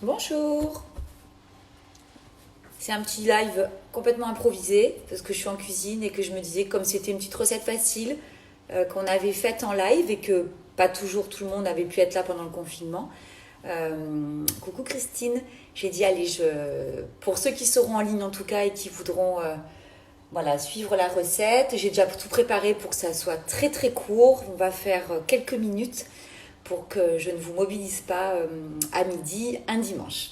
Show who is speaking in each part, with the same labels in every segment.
Speaker 1: Bonjour. C'est un petit live complètement improvisé parce que je suis en cuisine et que je me disais comme c'était une petite recette facile qu'on avait faite en live et que pas toujours tout le monde avait pu être là pendant le confinement. Coucou Christine, j'ai dit allez, pour ceux qui seront en ligne en tout cas et qui voudront suivre la recette, j'ai déjà tout préparé pour que ça soit très très court. On va faire quelques minutes pour que je ne vous mobilise pas à midi un dimanche.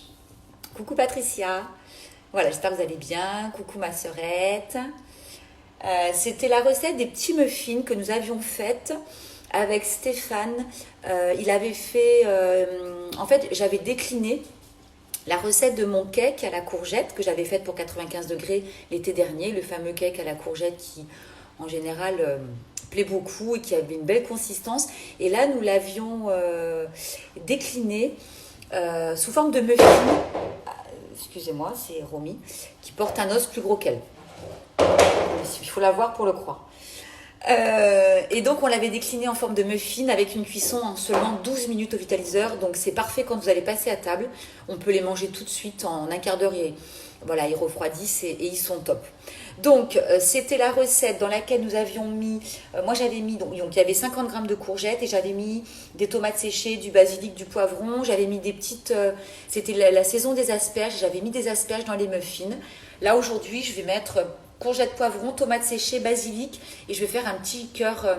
Speaker 1: Coucou Patricia, voilà, j'espère que vous allez bien. Coucou ma sœurette. C'était la recette des petits muffins que nous avions faite avec Stéphane. Il avait fait, en fait, j'avais décliné la recette de mon cake à la courgette que j'avais faite pour 95 degrés l'été dernier, le fameux cake à la courgette qui, en général, plaît beaucoup et qui avait une belle consistance. Et là, nous l'avions décliné sous forme de muffin. Excusez-moi, c'est Romy, qui porte un os plus gros qu'elle. Il faut la voir pour le croire. Et donc, on l'avait décliné en forme de muffin avec une cuisson en seulement 12 minutes au vitaliseur. Donc, c'est parfait quand vous allez passer à table. On peut les manger tout de suite en un quart d'heure. Voilà, ils refroidissent et ils sont top. Donc, c'était la recette dans laquelle nous avions mis... moi, j'avais mis... Donc, il y avait 50 grammes de courgettes et j'avais mis des tomates séchées, du basilic, du poivron. J'avais mis des petites... c'était la saison des asperges. J'avais mis des asperges dans les muffins. Là, aujourd'hui, je vais mettre courgettes, poivron, tomates séchées, basilic. Et je vais faire un petit cœur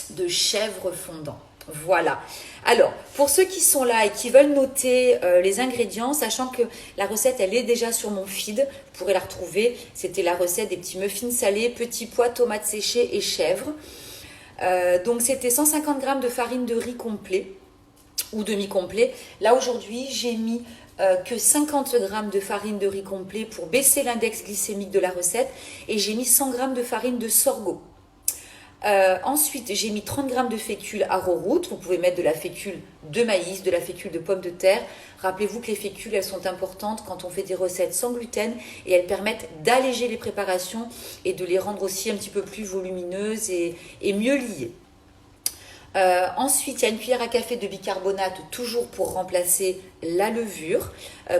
Speaker 1: de chèvre fondant. Voilà. Alors, pour ceux qui sont là et qui veulent noter les ingrédients, sachant que la recette, elle est déjà sur mon feed, vous pourrez la retrouver. C'était la recette des petits muffins salés, petits pois, tomates séchées et chèvre. Donc, c'était 150 g de farine de riz complet ou demi-complet. Là, aujourd'hui, j'ai mis que 50 g de farine de riz complet pour baisser l'index glycémique de la recette. Et j'ai mis 100 g de farine de sorgho. Ensuite, j'ai mis 30 g de fécule arrowroot. Vous pouvez mettre de la fécule de maïs, de la fécule de pommes de terre. Rappelez-vous que les fécules, elles sont importantes quand on fait des recettes sans gluten et elles permettent d'alléger les préparations et de les rendre aussi un petit peu plus volumineuses et mieux liées. Ensuite, il y a une cuillère à café de bicarbonate, toujours pour remplacer la levure,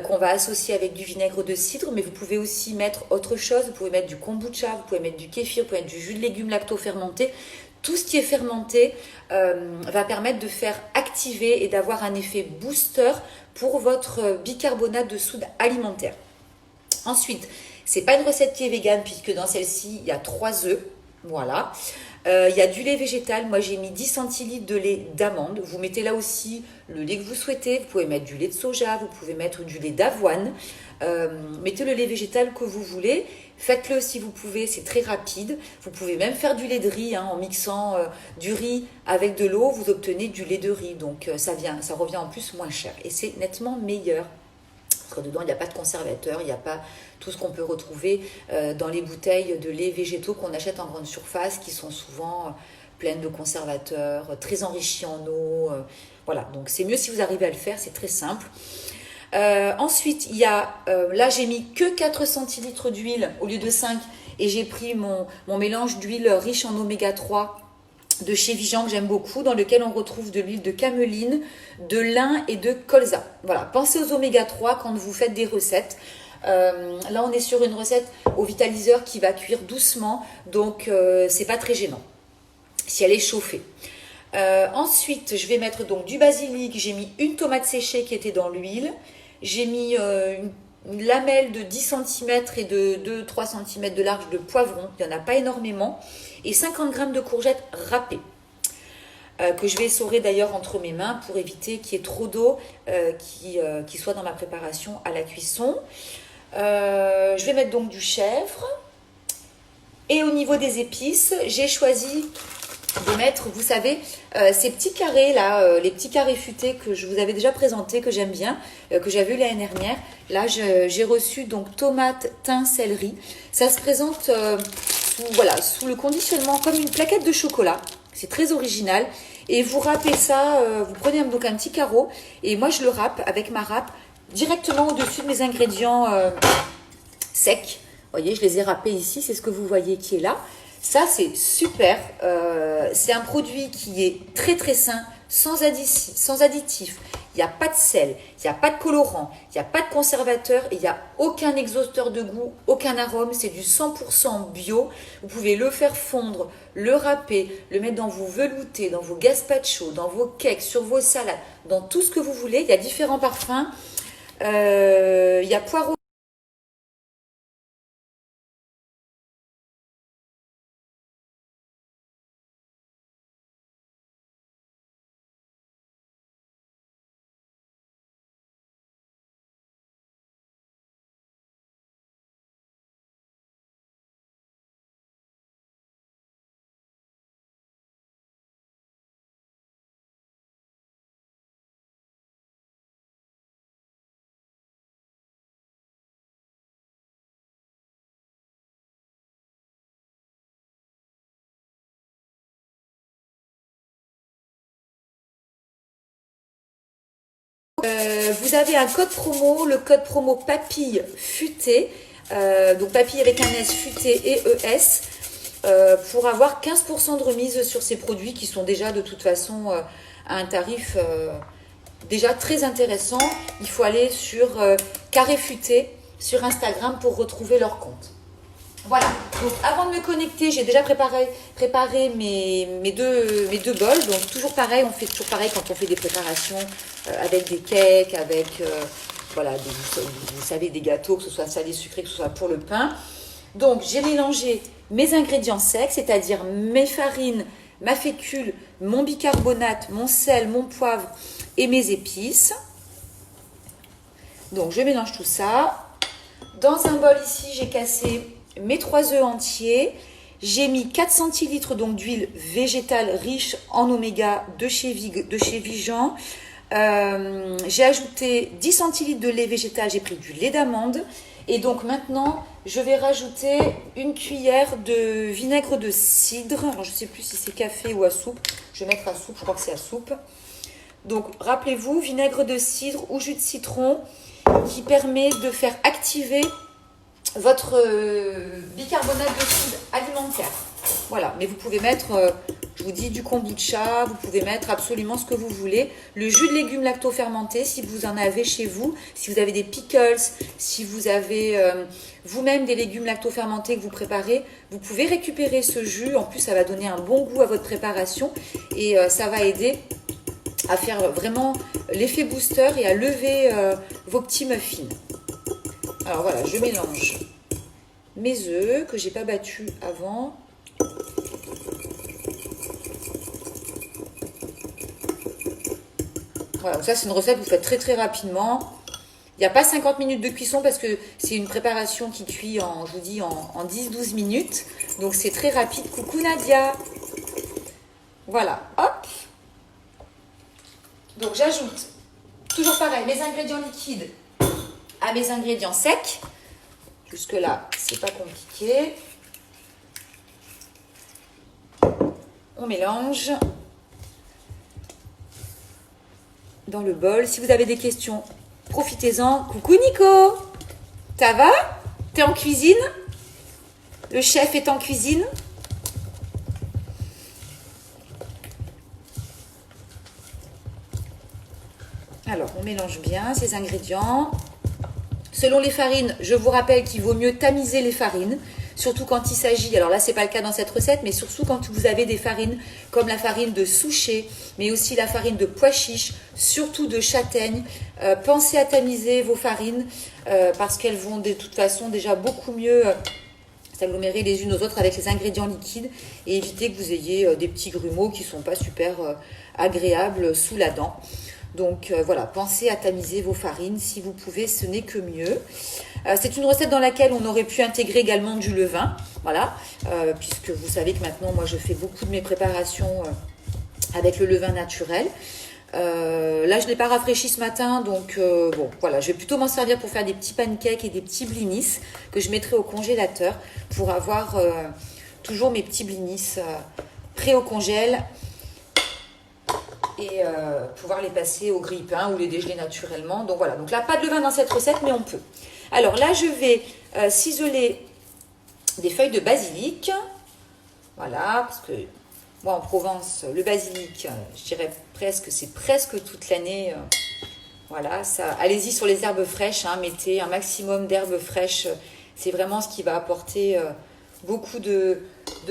Speaker 1: qu'on va associer avec du vinaigre de cidre, mais vous pouvez aussi mettre autre chose. Vous pouvez mettre du kombucha, vous pouvez mettre du kéfir, vous pouvez mettre du jus de légumes lacto-fermenté. Tout ce qui est fermenté va permettre de faire activer et d'avoir un effet booster pour votre bicarbonate de soude alimentaire. Ensuite, c'est pas une recette qui est végane puisque dans celle-ci, il y a 3 œufs. Voilà. Il y a du lait végétal. Moi, j'ai mis 10 centilitres de lait d'amande. Vous mettez là aussi le lait que vous souhaitez. Vous pouvez mettre du lait de soja. Vous pouvez mettre du lait d'avoine. Mettez le lait végétal que vous voulez. Faites-le si vous pouvez. C'est très rapide. Vous pouvez même faire du lait de riz en mixant du riz avec de l'eau. Vous obtenez du lait de riz. Donc, ça revient en plus moins cher. Et c'est nettement meilleur. Parce que dedans, il n'y a pas de conservateur, il n'y a pas tout ce qu'on peut retrouver dans les bouteilles de lait végétaux qu'on achète en grande surface, qui sont souvent pleines de conservateurs, très enrichis en eau. Voilà, donc c'est mieux si vous arrivez à le faire, c'est très simple. Ensuite, il y a, là j'ai mis que 4 centilitres d'huile au lieu de 5, et j'ai pris mon mélange d'huile riche en oméga 3 de chez Vigan que j'aime beaucoup, dans lequel on retrouve de l'huile de cameline, de lin et de colza. Voilà, pensez aux oméga 3 quand vous faites des recettes. Là, on est sur une recette au vitaliseur qui va cuire doucement, donc c'est pas très gênant si elle est chauffée. Ensuite, je vais mettre donc du basilic. J'ai mis une tomate séchée qui était dans l'huile. J'ai mis une lamelle de 10 cm et de 2-3 cm de large de poivron. Il n'y en a pas énormément. Et 50 g de courgettes râpées. Que je vais essorer d'ailleurs entre mes mains pour éviter qu'il y ait trop d'eau qui soit dans ma préparation à la cuisson. Je vais mettre donc du chèvre. Et au niveau des épices, j'ai choisi de mettre, vous savez, ces petits carrés là, les petits carrés futés que je vous avais déjà présentés, que j'aime bien, que j'avais eu l'année dernière. Là, j'ai reçu donc tomates, thym, céleri. Ça se présente sous le conditionnement comme une plaquette de chocolat. C'est très original. Et vous râpez ça, vous prenez donc un petit carreau et moi je le râpe avec ma râpe directement au-dessus de mes ingrédients secs. Vous voyez, je les ai râpés ici, c'est ce que vous voyez qui est là. Ça, c'est super. C'est un produit qui est très très sain, sans additifs, Il n'y a pas de sel, il n'y a pas de colorant, il n'y a pas de conservateur, il n'y a aucun exhausteur de goût, aucun arôme. C'est du 100% bio. Vous pouvez le faire fondre, le râper, le mettre dans vos veloutés, dans vos gazpacho, dans vos cakes, sur vos salades, dans tout ce que vous voulez. Il y a différents parfums. Il y a poireau. Vous avez un code promo, le code promo Papille Futé, donc Papille avec un S, Futé et ES, pour avoir 15% de remise sur ces produits qui sont déjà de toute façon à un tarif déjà très intéressant. Il faut aller sur Carré Futé sur Instagram pour retrouver leur compte. Voilà, donc avant de me connecter, j'ai déjà préparé mes deux bols. Donc toujours pareil, on fait toujours pareil quand on fait des préparations avec des cakes, avec voilà, vous savez, des gâteaux, que ce soit salé, sucré, que ce soit pour le pain. Donc j'ai mélangé mes ingrédients secs, c'est-à-dire mes farines, ma fécule, mon bicarbonate, mon sel, mon poivre et mes épices. Donc je mélange tout ça. Dans un bol ici, j'ai cassé mes 3 œufs entiers, j'ai mis 4 centilitres donc d'huile végétale riche en oméga de chez Vigan. J'ai ajouté 10 centilitres de lait végétal, j'ai pris du lait d'amande. Et donc maintenant, je vais rajouter une cuillère de vinaigre de cidre. Alors, je ne sais plus si c'est café ou à soupe. Je vais mettre à soupe, je crois que c'est à soupe. Donc rappelez-vous, vinaigre de cidre ou jus de citron qui permet de faire activer votre bicarbonate de soude alimentaire. Voilà, mais vous pouvez mettre, je vous dis, du kombucha, vous pouvez mettre absolument ce que vous voulez. Le jus de légumes lacto-fermenté, si vous en avez chez vous, si vous avez des pickles, si vous avez vous-même des légumes lacto-fermentés que vous préparez, vous pouvez récupérer ce jus. En plus, ça va donner un bon goût à votre préparation et ça va aider à faire vraiment l'effet booster et à lever vos petits muffins. Alors voilà, je mélange mes œufs que j'ai pas battus avant. Voilà, donc ça c'est une recette que vous faites très très rapidement. Il n'y a pas 50 minutes de cuisson parce que c'est une préparation qui cuit en, je vous dis, en 10-12 minutes. Donc c'est très rapide. Coucou Nadia. Voilà, hop. Donc j'ajoute, toujours pareil, mes ingrédients liquides à mes ingrédients secs. Jusque là, c'est pas compliqué. On mélange dans le bol. Si vous avez des questions, profitez-en. Coucou Nico, ça va? T'es en cuisine? Le chef est en cuisine? Alors, on mélange bien ces ingrédients. Selon les farines, je vous rappelle qu'il vaut mieux tamiser les farines, surtout quand il s'agit, alors là c'est pas le cas dans cette recette, mais surtout quand vous avez des farines comme la farine de souchet, mais aussi la farine de pois chiche, surtout de châtaigne. Pensez à tamiser vos farines parce qu'elles vont de toute façon déjà beaucoup mieux s'agglomérer les unes aux autres avec les ingrédients liquides et éviter que vous ayez des petits grumeaux qui ne sont pas super agréables sous la dent. Donc voilà, pensez à tamiser vos farines si vous pouvez, ce n'est que mieux. C'est une recette dans laquelle on aurait pu intégrer également du levain, voilà, puisque vous savez que maintenant moi je fais beaucoup de mes préparations avec le levain naturel. Là je ne l'ai pas rafraîchi ce matin, donc bon voilà, je vais plutôt m'en servir pour faire des petits pancakes et des petits blinis que je mettrai au congélateur pour avoir toujours mes petits blinis prêts au congèle. Et pouvoir les passer au grille-pain ou les dégeler naturellement. Donc voilà, donc là, pas de levain dans cette recette, mais on peut. Alors là, je vais ciseler des feuilles de basilic. Voilà, parce que moi, en Provence, le basilic, je dirais presque, c'est presque toute l'année Voilà, ça. Allez-y sur les herbes fraîches, hein, mettez un maximum d'herbes fraîches. C'est vraiment ce qui va apporter beaucoup de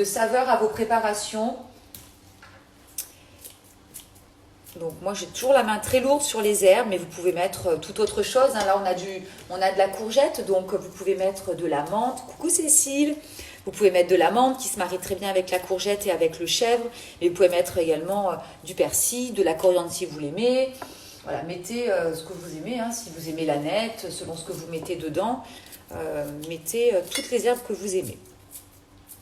Speaker 1: saveur à vos préparations. Donc moi j'ai toujours la main très lourde sur les herbes, mais vous pouvez mettre toute autre chose. Hein. Là on a de la courgette, donc vous pouvez mettre de la menthe. Coucou Cécile. Vous pouvez mettre de la menthe qui se marie très bien avec la courgette et avec le chèvre. Mais vous pouvez mettre également du persil, de la coriandre si vous l'aimez. Voilà, mettez ce que vous aimez. Hein. Si vous aimez l'aneth, selon ce que vous mettez dedans, mettez toutes les herbes que vous aimez.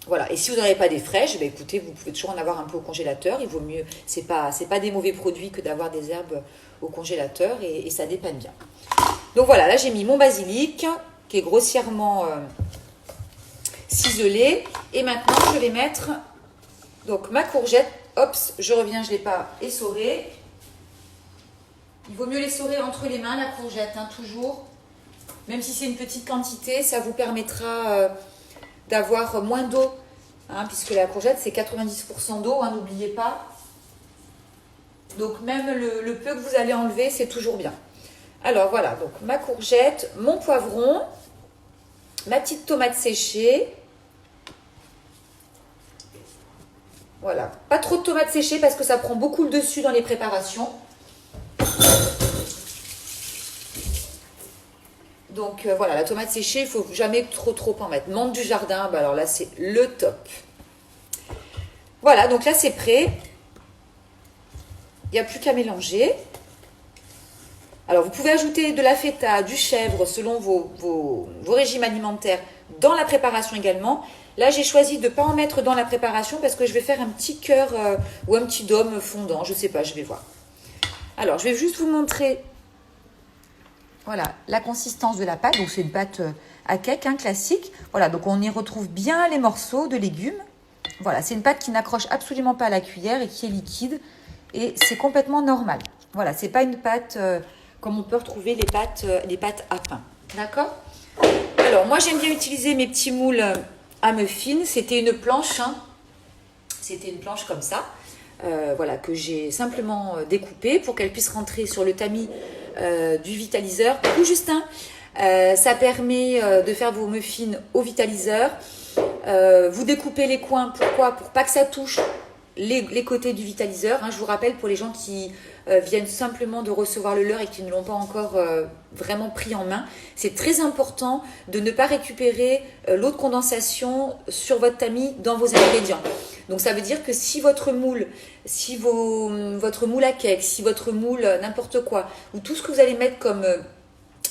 Speaker 1: Voilà, et si vous n'en avez pas des fraîches, ben écoutez, vous pouvez toujours en avoir un peu au congélateur. Il vaut mieux, c'est pas des mauvais produits que d'avoir des herbes au congélateur et ça dépanne bien. Donc voilà, là j'ai mis mon basilic qui est grossièrement ciselé. Et maintenant je vais mettre donc ma courgette. Ops, je reviens, je ne l'ai pas essorée. Il vaut mieux l'essorer entre les mains, la courgette, hein, toujours. Même si c'est une petite quantité, ça vous permettra d'avoir moins d'eau, hein, puisque la courgette c'est 90% d'eau, hein, n'oubliez pas. Donc même le peu que vous allez enlever, c'est toujours bien. Alors voilà, donc ma courgette, mon poivron, ma petite tomate séchée. Voilà, pas trop de tomates séchées parce que ça prend beaucoup le dessus dans les préparations. Donc voilà, la tomate séchée, il ne faut jamais trop en mettre. Menthe du jardin, bah alors là c'est le top. Voilà, donc là c'est prêt. Il n'y a plus qu'à mélanger. Alors vous pouvez ajouter de la feta, du chèvre selon vos régimes alimentaires dans la préparation également. Là j'ai choisi de ne pas en mettre dans la préparation parce que je vais faire un petit cœur ou un petit dôme fondant, je ne sais pas, je vais voir. Alors je vais juste vous montrer. Voilà, la consistance de la pâte. Donc, c'est une pâte à cake, hein, classique. Voilà, donc on y retrouve bien les morceaux de légumes. Voilà, c'est une pâte qui n'accroche absolument pas à la cuillère et qui est liquide. Et c'est complètement normal. Voilà, c'est pas une pâte comme on peut retrouver les pâtes à pain. D'accord? Alors, moi, j'aime bien utiliser mes petits moules à muffins. C'était une planche, hein. C'était une planche comme ça. Voilà, que j'ai simplement découpée pour qu'elle puisse rentrer sur le tamis du vitaliseur. Coucou Justin, ça permet de faire vos muffins au vitaliseur. Vous découpez les coins, pourquoi? Pour pas que ça touche les côtés du vitaliseur. Hein. Je vous rappelle pour les gens qui viennent simplement de recevoir le leur et qui ne l'ont pas encore vraiment pris en main, c'est très important de ne pas récupérer l'eau de condensation sur votre tamis dans vos ingrédients. Donc ça veut dire que si votre moule, votre moule à cake, si votre moule n'importe quoi, ou tout ce que vous allez mettre comme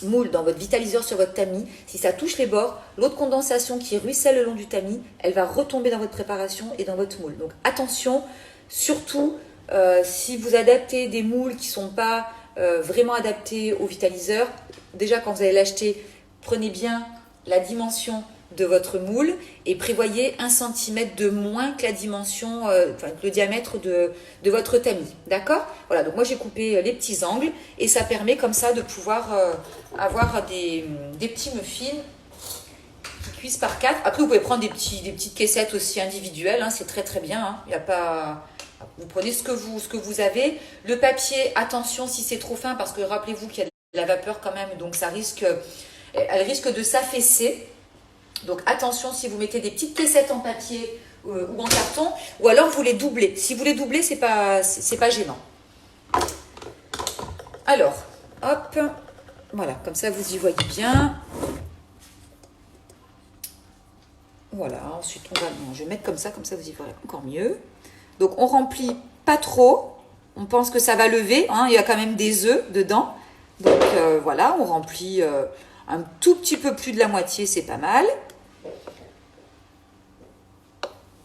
Speaker 1: moule dans votre vitaliseur sur votre tamis, si ça touche les bords, l'eau de condensation qui ruisselle le long du tamis, elle va retomber dans votre préparation et dans votre moule. Donc attention, surtout si vous adaptez des moules qui ne sont pas vraiment adaptés au vitaliseur, déjà quand vous allez l'acheter, prenez bien la dimension de votre moule et prévoyez 1 cm de moins que la dimension, le diamètre de votre tamis. D'accord? Voilà, donc moi j'ai coupé les petits angles et ça permet comme ça de pouvoir avoir des petits muffins qui cuisent par 4. Après, vous pouvez prendre des petites caissettes aussi individuelles, hein, c'est très très bien. Hein. Il y a pas... Vous prenez ce que vous avez. Le papier, attention si c'est trop fin parce que rappelez-vous qu'il y a de la vapeur quand même, donc elle risque de s'affaisser. Donc attention si vous mettez des petites caissettes en papier ou en carton, ou alors vous les doublez. Si vous les doublez, c'est pas gênant. Alors, hop, voilà, comme ça vous y voyez bien. Voilà, ensuite je vais mettre comme ça vous y verrez encore mieux. Donc on remplit pas trop, on pense que ça va lever, hein, il y a quand même des œufs dedans. Donc voilà, on remplit un tout petit peu plus de la moitié, c'est pas mal.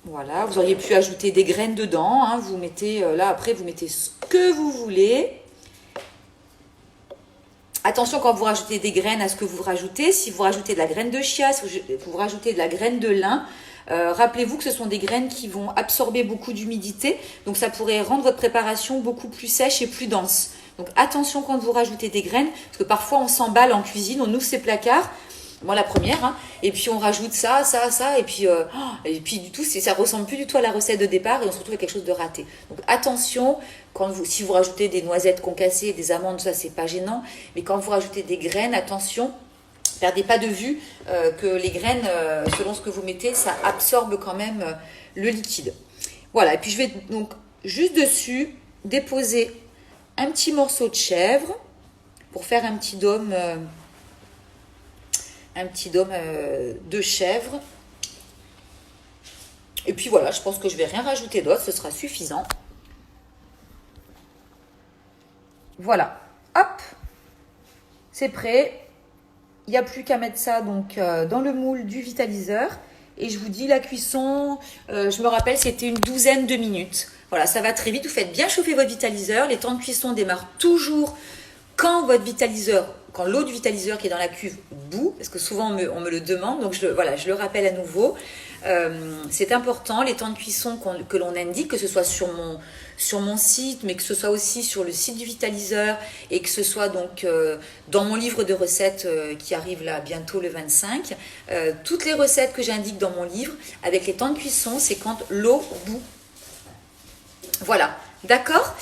Speaker 1: Voilà, vous auriez pu ajouter des graines dedans. Hein, vous mettez, là après, vous mettez ce que vous voulez. Attention quand vous rajoutez des graines à ce que vous rajoutez. Si vous rajoutez de la graine de chia, si vous rajoutez de la graine de lin, rappelez-vous que ce sont des graines qui vont absorber beaucoup d'humidité. Donc ça pourrait rendre votre préparation beaucoup plus sèche et plus dense. Donc attention quand vous rajoutez des graines, parce que parfois on s'emballe en cuisine, on ouvre ses placards. moi la première, hein, et puis on rajoute ça, et puis du tout, ça ressemble plus du tout à la recette de départ et on se retrouve avec quelque chose de raté. Donc attention, si vous rajoutez des noisettes concassées, des amandes, ça c'est pas gênant, mais quand vous rajoutez des graines, attention, perdez pas de vue que les graines, selon ce que vous mettez, ça absorbe quand même le liquide. Voilà, et puis je vais donc juste dessus déposer un petit morceau de chèvre pour faire un petit dôme de chèvre. Et puis voilà, je pense que je vais rien rajouter d'autre, ce sera suffisant. Voilà, hop, c'est prêt. Il n'y a plus qu'à mettre ça donc dans le moule du vitaliseur. Et je vous dis, la cuisson, je me rappelle, c'était une douzaine de minutes. Voilà, ça va très vite. Vous faites bien chauffer votre vitaliseur. Les temps de cuisson démarrent toujours quand quand l'eau du vitaliseur qui est dans la cuve bout, parce que souvent on me le demande, donc je le rappelle à nouveau. C'est important, les temps de cuisson que l'on indique, que ce soit sur mon site, mais que ce soit aussi sur le site du vitaliseur et que ce soit donc dans mon livre de recettes qui arrive là bientôt le 25. Toutes les recettes que j'indique dans mon livre, avec les temps de cuisson, c'est quand l'eau bout. Voilà, d'accord ?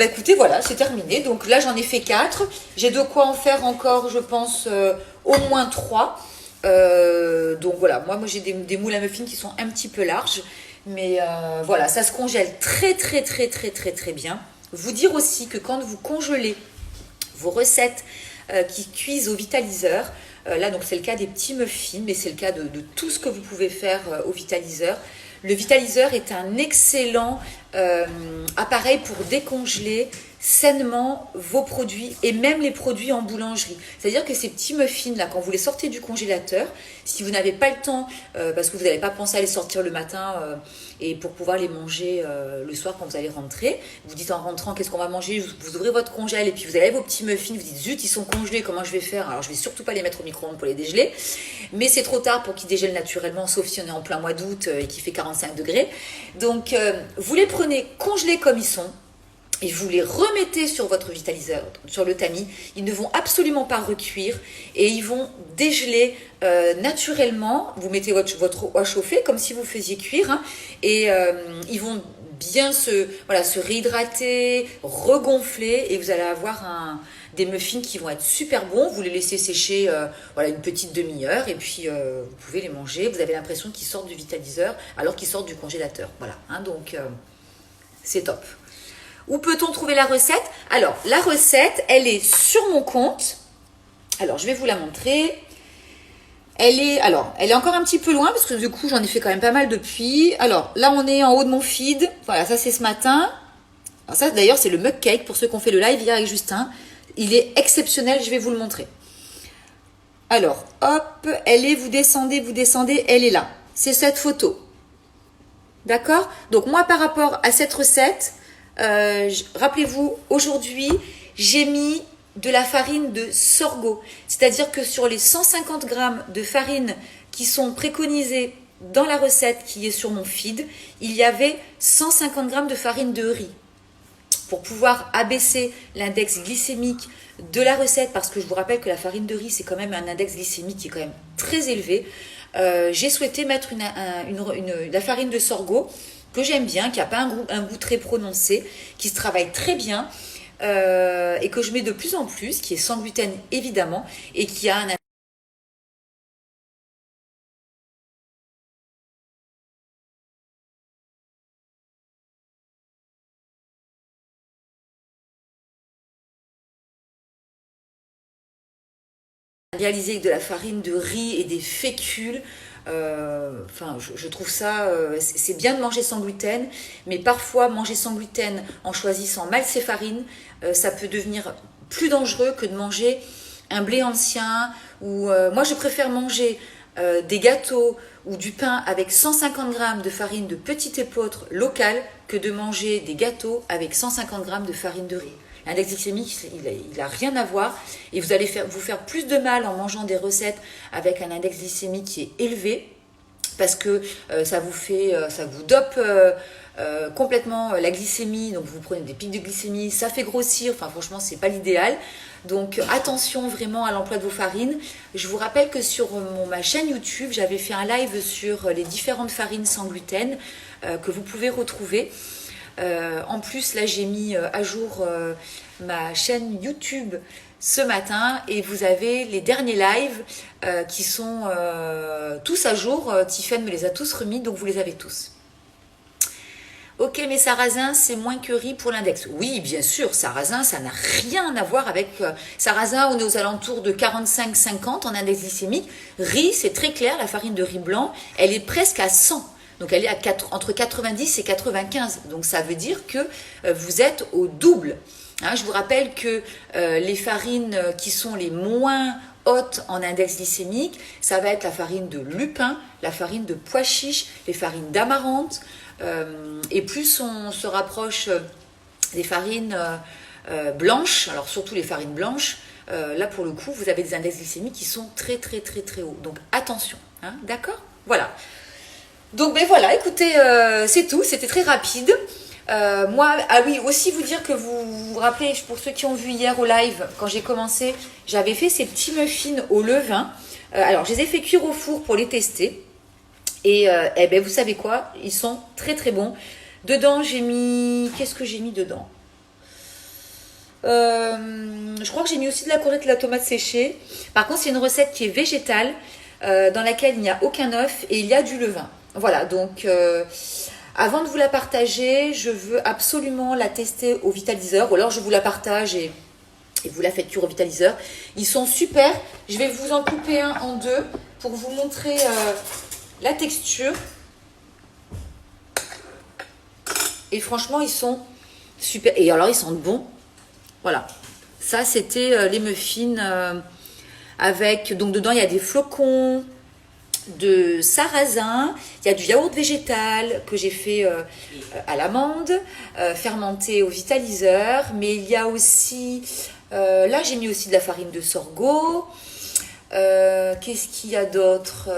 Speaker 1: Écoutez, voilà, c'est terminé. Donc là, j'en ai fait 4. J'ai de quoi en faire encore, je pense, au moins 3. Donc voilà, moi j'ai des moules à muffins qui sont un petit peu larges. Mais voilà, ça se congèle très, très, très, très, très, très bien. Vous dire aussi que quand vous congelez vos recettes qui cuisent au vitaliseur, là, donc c'est le cas des petits muffins, mais c'est le cas de tout ce que vous pouvez faire au vitaliseur. Le vitaliseur est un excellent appareil pour décongeler sainement vos produits et même les produits en boulangerie. C'est-à-dire que ces petits muffins là, quand vous les sortez du congélateur, si vous n'avez pas le temps, parce que vous n'avez pas pensé à les sortir le matin et pour pouvoir les manger le soir quand vous allez rentrer, vous dites en rentrant qu'est-ce qu'on va manger, vous ouvrez votre congèle et puis vous avez vos petits muffins, vous dites zut ils sont congelés, comment je vais faire? Alors je vais surtout pas les mettre au micro-ondes pour les dégeler, mais c'est trop tard pour qu'ils dégèlent naturellement, sauf si on est en plein mois d'août et qu'il fait 45 degrés. Donc vous les prenez congelés comme ils sont, et vous les remettez sur votre vitaliseur, sur le tamis. Ils ne vont absolument pas recuire et ils vont dégeler naturellement. Vous mettez votre eau à chauffer comme si vous faisiez cuire et ils vont bien se réhydrater, regonfler et vous allez avoir des muffins qui vont être super bons. Vous les laissez sécher une petite demi-heure et puis vous pouvez les manger. Vous avez l'impression qu'ils sortent du vitaliseur alors qu'ils sortent du congélateur. Voilà, donc c'est top. Où peut-on trouver la recette? Alors, la recette, elle est sur mon compte. Alors, je vais vous la montrer. Elle est encore un petit peu loin parce que du coup, j'en ai fait quand même pas mal depuis. Alors, là, on est en haut de mon feed. Voilà, ça, c'est ce matin. Alors ça, d'ailleurs, c'est le mug cake pour ceux qui ont fait le live hier avec Justin. Il est exceptionnel, je vais vous le montrer. Alors, hop, vous descendez, elle est là. C'est cette photo. D'accord? Donc, moi, par rapport à cette recette, rappelez-vous, aujourd'hui, j'ai mis de la farine de sorgho. C'est-à-dire que sur les 150 grammes de farine qui sont préconisées dans la recette qui est sur mon feed, il y avait 150 grammes de farine de riz. Pour pouvoir abaisser l'index glycémique de la recette, parce que je vous rappelle que la farine de riz, c'est quand même un index glycémique qui est quand même très élevé, j'ai souhaité mettre la farine de sorgho que j'aime bien, qui n'a pas un goût très prononcé, qui se travaille très bien et que je mets de plus en plus, qui est sans gluten évidemment et qui a un réalisé avec de la farine de riz et des fécules. Je trouve ça, c'est bien de manger sans gluten, mais parfois manger sans gluten en choisissant mal ses farines, ça peut devenir plus dangereux que de manger un blé ancien. Ou moi, je préfère manger des gâteaux ou du pain avec 150 grammes de farine de petit épeautre locale que de manger des gâteaux avec 150 grammes de farine de riz. L'index glycémique, il n'a rien à voir et vous allez vous faire plus de mal en mangeant des recettes avec un index glycémique qui est élevé parce que ça vous dope complètement la glycémie, donc vous prenez des pics de glycémie, ça fait grossir, enfin franchement c'est pas l'idéal. Donc attention vraiment à l'emploi de vos farines. Je vous rappelle que sur ma chaîne YouTube, j'avais fait un live sur les différentes farines sans gluten que vous pouvez retrouver. En plus là j'ai mis à jour ma chaîne YouTube ce matin et vous avez les derniers lives qui sont tous à jour. Tiffany me les a tous remis, donc vous les avez tous. Ok, mais sarrasin, c'est moins que riz pour l'index. Oui, bien sûr, sarrasin, ça n'a rien à voir avec... sarrasin, on est aux alentours de 45-50 en index glycémique. Riz, c'est très clair, la farine de riz blanc, elle est presque à 100. Donc, elle est entre 90 et 95. Donc, ça veut dire que vous êtes au double. Hein, je vous rappelle que les farines qui sont les moins hautes en index glycémique, ça va être la farine de lupin, la farine de pois chiche, les farines d'amarante. Et plus on se rapproche des farines blanches, alors surtout les farines blanches, là pour le coup vous avez des index glycémiques qui sont très très très très hauts. Donc attention, hein, d'accord? Voilà. Donc ben voilà, écoutez, c'est tout, c'était très rapide. Moi, ah oui, aussi vous dire que vous vous rappelez, pour ceux qui ont vu hier au live, quand j'ai commencé, j'avais fait ces petits muffins au levain. Alors je les ai fait cuire au four pour les tester. Et eh ben, vous savez quoi? Ils sont très très bons. Dedans, j'ai mis... Qu'est-ce que j'ai mis dedans? Je crois que j'ai mis aussi de la courgette et de la tomate séchée. Par contre, c'est une recette qui est végétale, dans laquelle il n'y a aucun œuf et il y a du levain. Voilà, donc avant de vous la partager, je veux absolument la tester au vitaliseur. Ou alors je vous la partage et vous la faites cuire au vitaliseur. Ils sont super. Je vais vous en couper un en deux pour vous montrer... la texture, et franchement ils sont super, et alors ils sentent bon. Voilà, ça c'était les muffins avec, donc dedans il y a des flocons de sarrasin, il y a du yaourt végétal que j'ai fait à l'amande, fermenté au vitaliseur, mais il y a aussi, là j'ai mis aussi de la farine de sorgho. Qu'est-ce qu'il y a d'autre?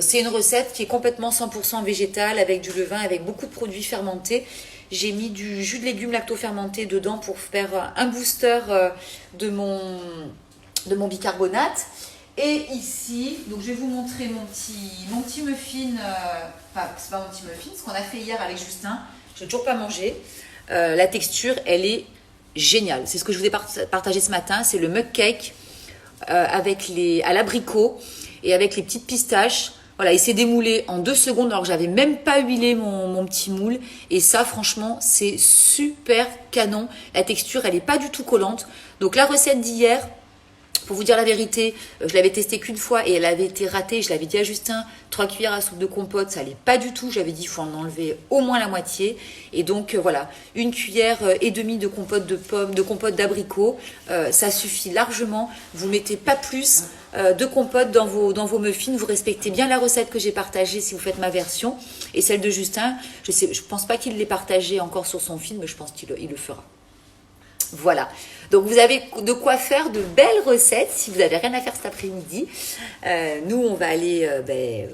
Speaker 1: C'est une recette qui est complètement 100% végétale avec du levain, avec beaucoup de produits fermentés. J'ai mis du jus de légumes lacto-fermenté dedans pour faire un booster de mon bicarbonate. Et ici, donc je vais vous montrer mon petit muffin, enfin c'est pas mon petit muffin, ce qu'on a fait hier avec Justin. Je n'ai toujours pas mangé. La texture, elle est géniale. C'est ce que je vous ai partagé ce matin, c'est le mug cake. À l'abricot et avec les petites pistaches. Voilà, et c'est démoulé en 2 secondes alors que j'avais même pas huilé mon petit moule. Et ça, franchement, c'est super canon. La texture, elle est pas du tout collante. Donc la recette d'hier, pour vous dire la vérité, je l'avais testée qu'une fois et elle avait été ratée. Je l'avais dit à Justin, 3 cuillères à soupe de compote, ça allait pas du tout. J'avais dit, il faut en enlever au moins la moitié. Et donc voilà, 1 cuillère et demie de compote de pommes, de compote d'abricot, ça suffit largement. Vous mettez pas plus de compote dans vos muffins. Vous respectez bien la recette que j'ai partagée si vous faites ma version. Et celle de Justin, je pense pas qu'il l'ait partagée encore sur son film, mais je pense qu'il le fera. Voilà, donc vous avez de quoi faire de belles recettes si vous n'avez rien à faire cet après-midi. Nous, on va aller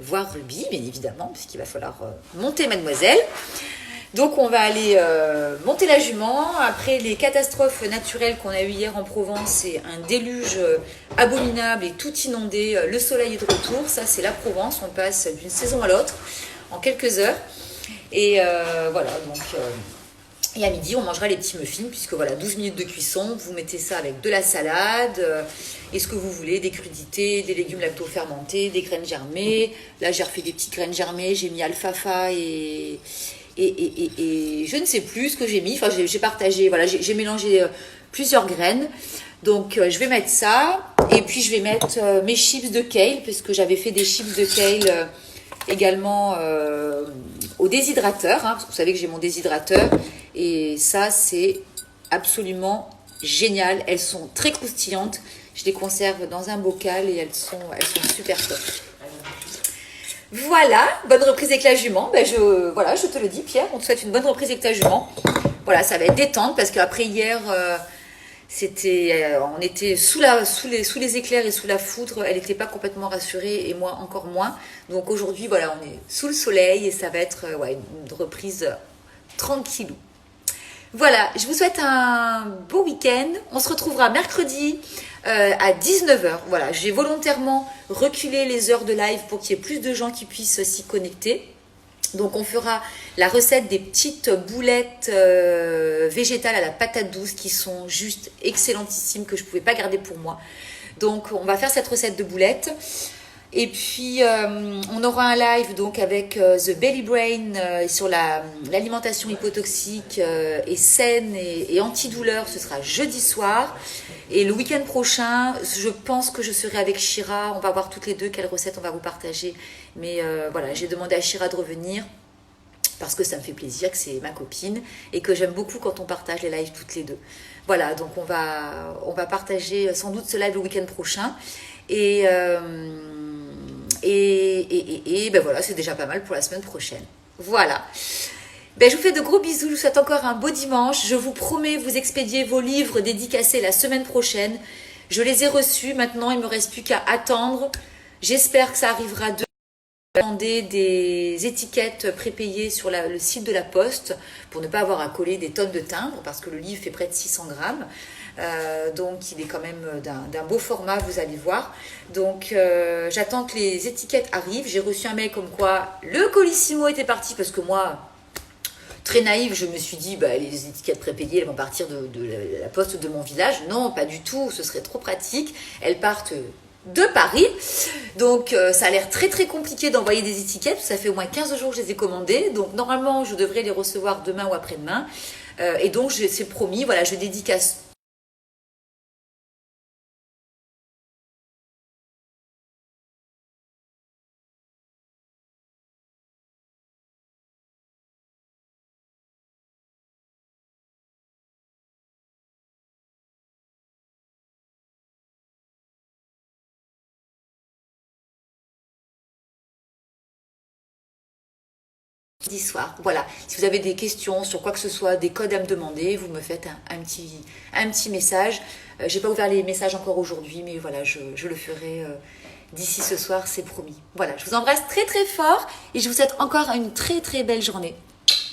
Speaker 1: voir Ruby, bien évidemment, puisqu'il va falloir monter Mademoiselle. Donc, on va aller monter la jument. Après les catastrophes naturelles qu'on a eues hier en Provence, et un déluge abominable et tout inondé, le soleil est de retour. Ça, c'est la Provence. On passe d'une saison à l'autre en quelques heures. Et voilà, donc... Et à midi, on mangera les petits muffins, puisque voilà, 12 minutes de cuisson. Vous mettez ça avec de la salade, et ce que vous voulez, des crudités, des légumes lacto-fermentés, des graines germées. Là, j'ai refait des petites graines germées, j'ai mis alfalfa et je ne sais plus ce que j'ai mis. Enfin, j'ai partagé, voilà, j'ai mélangé plusieurs graines. Donc, je vais mettre ça, et puis je vais mettre mes chips de kale, puisque j'avais fait des chips de kale également au déshydrateur, hein, parce que vous savez que j'ai mon déshydrateur. Et ça, c'est absolument génial. Elles sont très croustillantes. Je les conserve dans un bocal et elles sont super top. Voilà, bonne reprise avec la jument. Je te le dis, Pierre, on te souhaite une bonne reprise avec ta jument. Voilà, ça va être détente parce qu'après hier, On était sous les éclairs et sous la foudre. Elle n'était pas complètement rassurée et moi encore moins. Donc aujourd'hui, voilà, on est sous le soleil et ça va être une reprise tranquillou. Voilà, je vous souhaite un beau week-end. On se retrouvera mercredi à 19h. Voilà, j'ai volontairement reculé les heures de live pour qu'il y ait plus de gens qui puissent s'y connecter. Donc on fera la recette des petites boulettes végétales à la patate douce qui sont juste excellentissimes, que je ne pouvais pas garder pour moi. Donc on va faire cette recette de boulettes. Et puis on aura un live donc avec The Belly Brain sur l'alimentation hypotoxique et saine et antidouleur. Ce sera jeudi soir. Et le week-end prochain, je pense que je serai avec Shira. On va voir toutes les deux quelle recette on va vous partager. Mais voilà, j'ai demandé à Shira de revenir parce que ça me fait plaisir, que c'est ma copine et que j'aime beaucoup quand on partage les lives toutes les deux. Voilà, donc on va partager sans doute ce live le week-end prochain. Et ben voilà, c'est déjà pas mal pour la semaine prochaine. Voilà. Ben, je vous fais de gros bisous, je vous souhaite encore un beau dimanche. Je vous promets vous expédier vos livres dédicacés la semaine prochaine. Je les ai reçus, maintenant il ne me reste plus qu'à attendre. J'espère que ça arrivera demain. Demander des étiquettes prépayées sur le site de la Poste pour ne pas avoir à coller des tonnes de timbres parce que le livre fait près de 600 grammes. Donc il est quand même d'un beau format, vous allez voir. Donc j'attends que les étiquettes arrivent. J'ai reçu un mail comme quoi le Colissimo était parti parce que moi, très naïve, je me suis dit les étiquettes prépayées elles vont partir de la poste de mon village. Non, pas du tout, ce serait trop pratique. Elles partent de Paris. Donc ça a l'air très très compliqué d'envoyer des étiquettes. Ça fait au moins 15 jours que je les ai commandées. Donc normalement je devrais les recevoir demain ou après-demain. Et donc c'est promis, voilà, je dédicace jeudi soir. Voilà, si vous avez des questions sur quoi que ce soit, des codes à me demander, vous me faites un petit message. J'ai pas ouvert les messages encore aujourd'hui, mais voilà, je le ferai d'ici ce soir, c'est promis. Voilà, je vous embrasse très très fort et je vous souhaite encore une très très belle journée.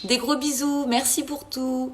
Speaker 1: Des gros bisous, merci pour tout.